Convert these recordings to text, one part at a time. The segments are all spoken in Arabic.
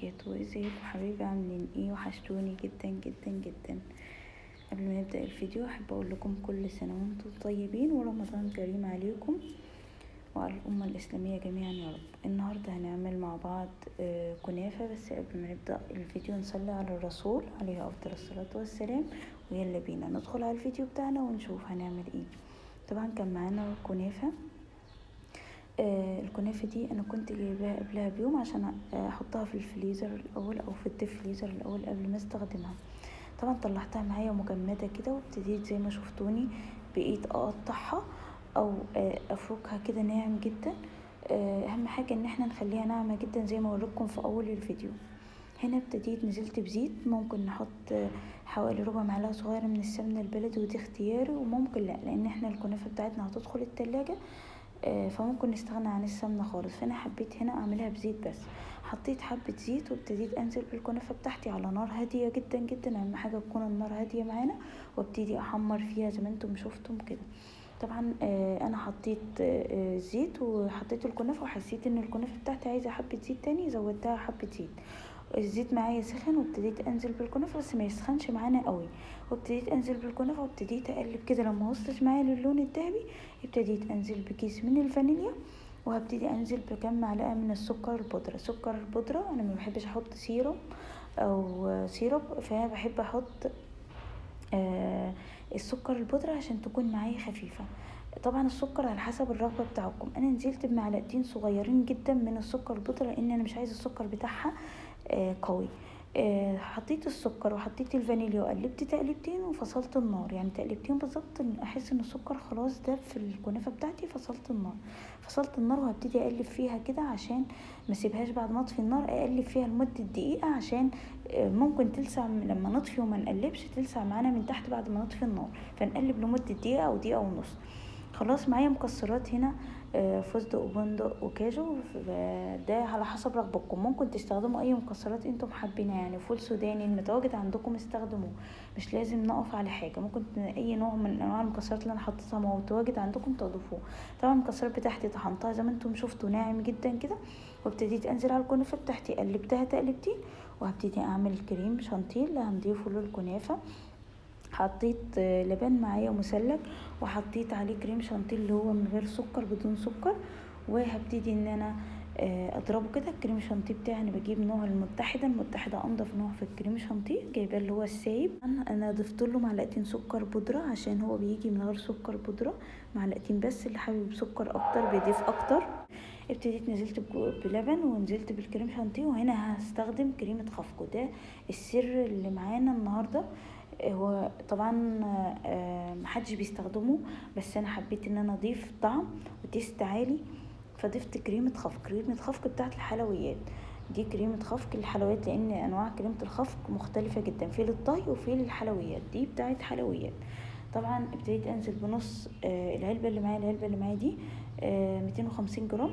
وبركاته. ازيكم حبايبي؟ عاملين ايه؟ وحشتوني جدا جدا جدا. قبل ما نبدأ الفيديو احب اقول لكم كل سنة وانتم طيبين ورمضان كريم عليكم وعلى الأمة الإسلامية جميعا يا رب. النهاردة هنعمل مع بعض كنافة، بس قبل ما نبدأ الفيديو نصلي على الرسول عليه أفضل الصلاة والسلام، ويلا بينا ندخل على الفيديو بتاعنا ونشوف هنعمل ايه. طبعا كان معانا كنافة. الكنافة دي انا كنت جايباها قبلها بيوم عشان احطها في الفريزر الاول او في الديب فريزر الاول قبل ما استخدمها. طبعا طلعتها معايا مجمدة كده، وابتديت زي ما شفتوني بقيت اقطعها او افركها كده ناعم جدا. اهم حاجة ان احنا نخليها ناعمة جدا زي ما وريتكم في اول الفيديو. هنا ابتديت نزلت بزيت، ممكن نحط حوالي ربع معلقة صغيرة من السمنة البلدي، ودي اختياري، وممكن لا لان احنا الكنافة بتاعتنا هتدخل التلاجة، فممكن نستغنى عن السمنة خالص. فانا حبيت هنا اعملها بزيت بس. حطيت حبة زيت وابتديت انزل بالكنافة بتاعتي على نار هادية جدا جدا، اهم حاجة تكون النار هادية معانا، وابتدي احمر فيها زي ما انتم شفتم كده. طبعا انا حطيت زيت وحطيت الكنافة، وحسيت ان الكنافة بتاعتي عايزة حبة زيت تاني، زودتها حبة زيت. الزيت معايا سخن وابتديت انزل بالكنافه، بس ما يسخنش معانا قوي. وابتديت انزل بالكنافه وابتديت اقلب كده، لما وصلت معايا للون الذهبي ابتديت انزل بكيس من الفانيليا، وهبتدي انزل بكم معلقه من السكر البودره. سكر البودره انا ما بحبش احط سيرم او سيرب، فبحب احط السكر البودرة عشان تكون معايا خفيفة. طبعا السكر على حسب الرغبة بتاعكم. انا نزلت بمعلقتين صغيرين جدا من السكر البودرة لان انا مش عايزة السكر بتاعها قوي. حطيت السكر وحطيت الفانيليا وقلبت تقلبتين وفصلت النار، يعني تقلبتين بالظبط احس ان السكر خلاص داب في الكنافه بتاعتي. فصلت النار وهبتدي اقلب فيها كده عشان ما اسيبهاش بعد ما اطفي النار، اقلب فيها لمده دقيقه عشان ممكن تلسع لما نطفي وما نقلبش، تلسع معانا من تحت بعد ما نطفي النار. فنقلب لمده دقيقه او دقيقه ونص. خلاص معايا مكسرات هنا فستق وبندق وكاجو، ده على حسب رغبتكم. ممكن تستخدموا اي مكسرات انتم حابينها، يعني فول سوداني المتواجد عندكم استخدموه، مش لازم نقف على حاجه. ممكن اي نوع من انواع المكسرات اللي انا حطيتها متواجد عندكم تضيفوه. طبعا المكسرات بتاعتي طحنتها زي ما انتم شفتوا ناعم جدا كده، وابتديت انزل على الكنافه بتاعتي قلبتها تقلبتين، وهبتدي اعمل كريم شانتيه اللي هنضيفه للكنافه. حطيت لبن معايا مثلج، وحطيت عليه كريم شانتيه اللي هو من غير سكر، بدون سكر. وهبتدي ان انا اضربه كده. الكريم شانتيه بتاعي انا بجيب نوع المتحده انضف نوع في الكريم شانتيه، جايباه اللي هو السايب. انا ضفت له معلقتين سكر بودره عشان هو بيجي من غير سكر بودره، معلقتين بس. اللي حابب سكر اكتر بيضيف اكتر. ابتديت نزلت بلبن ونزلت بالكريم شانتيه، وهنا هستخدم كريمه خفق. ده السر اللي معانا النهارده. هو طبعا محدش بيستخدمه، بس انا حبيت ان انا اضيف طعم وتيست عالي، فضفت كريمة خفق بتاعت الحلويات. دي كريمة خفق للحلويات، لان انواع كريمة الخفق مختلفة جدا، في للطهي وفي للحلويات، دي بتاعت حلويات. طبعا ابتديت انزل بنص العلبة اللي معايا دي 250 جرام.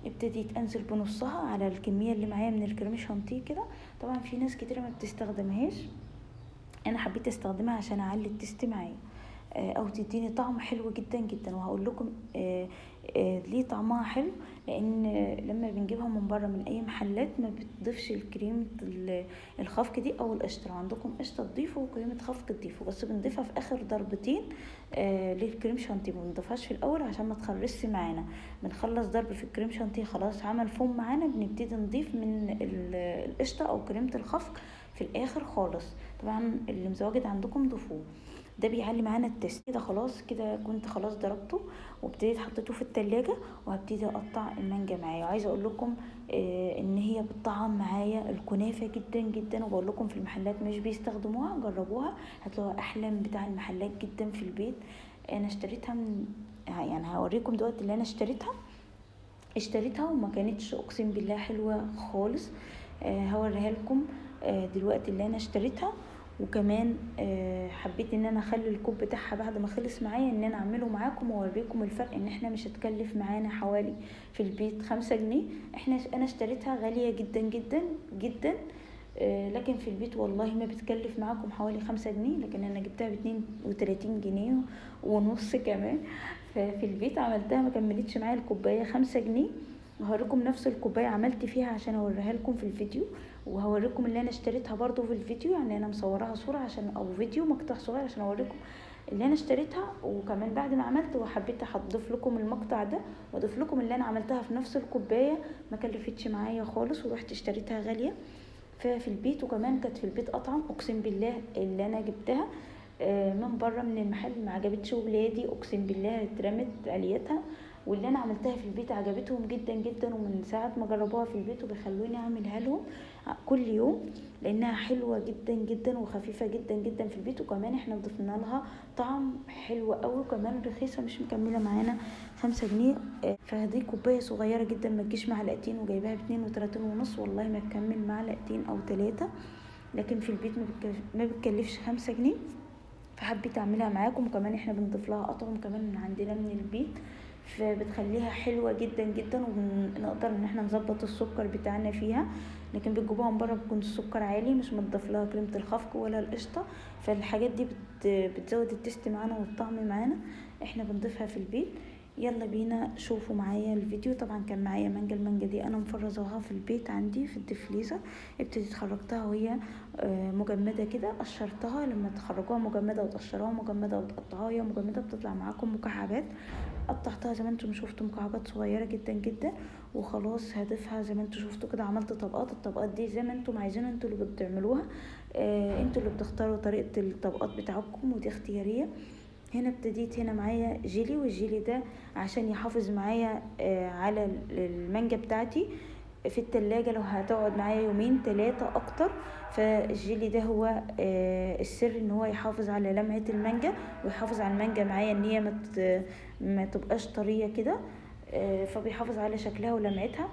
ابتديت انزل بنصها على الكمية اللي معايا من الكريم شانتيه كده. طبعا في ناس كتير ما بتستخدمهاش، انا حبيت استخدمها عشان اعلي التست معايا او تديني طعم حلو جدا جدا. وهقول لكم ليه طعمها حلو. لان لما بنجيبها من بره من اي محلات ما بتضيفش الكريمه الخفق دي او القشطه. عندكم قشطه تضيفوا وكريمه خفق تضيفوا، بس بنضيفها في اخر ضربتين للكريم شانتيه، ما بنضيفهاش في الاول عشان ما تخرجش معانا. بنخلص ضرب في الكريم شانتيه خلاص عمل فوم معانا، بنبتدي نضيف من القشطه او كريمه الخفق في الاخر خالص. طبعا اللي متواجد عندكم ضيفوه، ده بيعلي معانا التست كده. خلاص كده كنت خلاص ضربته وابتديت حطيته في التلاجة، وهبتدي اقطع المانجا معايا. وعايزه اقول لكم ان هي بتطعم معايا الكنافه جدا جدا، وبقول لكم في المحلات مش بيستخدموها، جربوها هتلاقوها احلى من بتاع المحلات جدا في البيت. انا اشتريتها من، يعني هوريكم دلوقتي اللي انا اشتريتها وما كانتش اقسم بالله حلوه خالص. هوريها لكم دلوقتي اللي انا اشتريتها. وكمان حبيت ان انا اخلي الكوب بتاعها بعد ما خلص معايا ان انا اعمله معاكم واوريكم الفرق، ان احنا مش هتكلف معانا حوالي في البيت 5 جنيه. انا اشتريتها غالية جدا جدا جدا، لكن في البيت والله ما بتكلف معاكم حوالي 5 جنيه، لكن انا جبتها ب32 جنيه ونص كمان. ففي البيت عملتها ما كملتش معايا الكوباية 5 جنيه، وهوريكم نفس الكوبايه عملت فيها عشان اوريها لكم في الفيديو، وهوريكم اللي انا اشتريتها برضو في الفيديو، يعني انا مصوراها صوره عشان او فيديو مقطع صغير عشان اوريكم اللي انا اشتريتها. وكمان بعد ما عملت وحبيت اضيف لكم المقطع ده واضيف لكم اللي انا عملتها في نفس الكوبايه، ما كلفتش معايا خالص ورحت اشتريتها غاليه في البيت. وكمان كانت في البيت اطعم، اقسم بالله اللي انا جبتها من بره من المحل ما عجبتش ولادي، اقسم بالله اترمت عليتها. واللي انا عملتها في البيت عجبتهم جدا جدا، ومن ساعه ما جربوها في البيت وبيخلوني اعملها لهم كل يوم، لانها حلوه جدا جدا وخفيفه جدا جدا في البيت. وكمان احنا ضفنا لها طعم حلو قوي، وكمان رخيصه مش مكمله معانا 5 جنيه. فهذه كوبايه صغيره جدا ما تجيش معلقتين، وجايباها ب32.5، والله ما تكمل معلقتين او 3، لكن في البيت ما بتكلفش 5 جنيه. فحبيت اعملها معاكم. وكمان احنا بنضيف لها اطعم كمان من عندنا من البيت، فبتخليها حلوة جدا جدا، ونقدر ان احنا نظبط السكر بتاعنا فيها. لكن بتجيبوها من بره بيكون السكر عالي، مش متضاف لها كريمة الخفق ولا القشطة، فالحاجات دي بتزود التست معانا والطعم معانا. احنا بنضيفها في البيت. يلا بينا شوفوا معايا الفيديو. طبعا كان معايا مانجا، المانجا دي انا مفرزاها في البيت عندي في الدفليزر، ابتديت خرجتها وهي مجمده كده، قشرتها. لما تخرجوها مجمده وتقشروها مجمده وتقطعوها مجمده بتطلع معاكم مكعبات. قطعتها زي ما انتم شفتوا مكعبات صغيره جدا جدا، وخلاص هضيفها زي ما انتم شفتوا كده. عملت طبقات، الطبقات دي زي ما انتم عايزين، انتوا اللي بتعملوها، انتوا اللي بتختاروا طريقه الطبقات بتاعكم، ودي اختياريه. هنا ابتديت هنا معايا جيلي، والجيلي ده عشان يحافظ معايا على المانجا بتاعتي في التلاجة، لو هتقعد معايا يومين 3 اكتر. فالجيلي ده هو السر ان هو يحافظ على لمعة المانجا، ويحافظ على المانجا معايا ان هي ما تبقاش طرية كده، فبيحافظ على شكلها ولمعتها.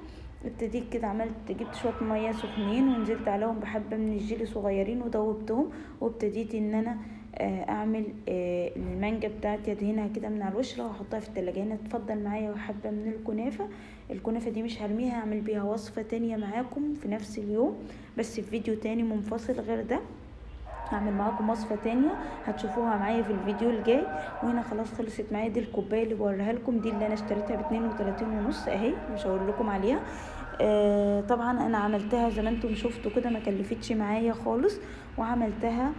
ابتديت كده جبت شويه ميه سخنين ونزلت عليهم بحبه من الجيلي صغيرين ودوبتهم، وابتديت ان انا اعمل المانجا بتاعتي ادهنها كده من على الوش واحطها في التلاجة. هنا اتفضل معايا حبه من الكنافه دي مش هرميها، هعمل بيها وصفه تانية معاكم في نفس اليوم، بس في فيديو تاني منفصل غير ده. هعمل معاكم وصفه تانية هتشوفوها معايا في الفيديو الجاي. وهنا خلاص خلصت معايا دي الكوبايه اللي بوريها لكم، دي اللي انا اشتريتها ب32.5 اهي، مش هقول لكم عليها. طبعا انا عملتها زي ما انتم شفتوا كده، ما كلفتش معايا خالص، وعملتها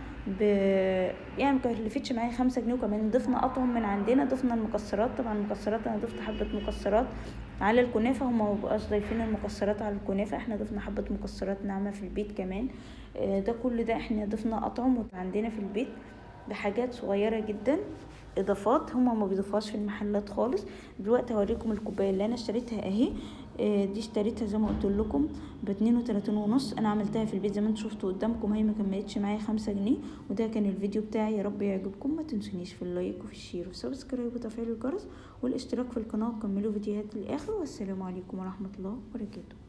يعني ما كلفتش معايا 5 جنيه. وكمان ضفنا اطعم من عندنا، ضفنا المكسرات. طبعا المكسرات انا ضفت حبه مكسرات على الكنافه، هما ما بقاش ضايفين المكسرات على الكنافه، احنا ضفنا حبه مكسرات ناعمه في البيت كمان. ده كل ده احنا ضفنا اطعم عندنا في البيت بحاجات صغيره جدا، اضافات هما ما بيضيفوهاش في المحلات خالص. دلوقتي هوريكم الكوبايه اللي انا اشتريتها اهي. دي اشتريتها زي ما قلت لكم ب32.5، انا عملتها في البيت زي ما انتم شفتوا قدامكم، هي ما كملتش معايا 5 جنيه. وده كان الفيديو بتاعي، يا رب يعجبكم. ما تنسونيش في اللايك وفي الشير والسبسكرايب وتفعيل الجرس والاشتراك في القناه، وكملوا فيديوهات للاخر. والسلام عليكم ورحمه الله وبركاته.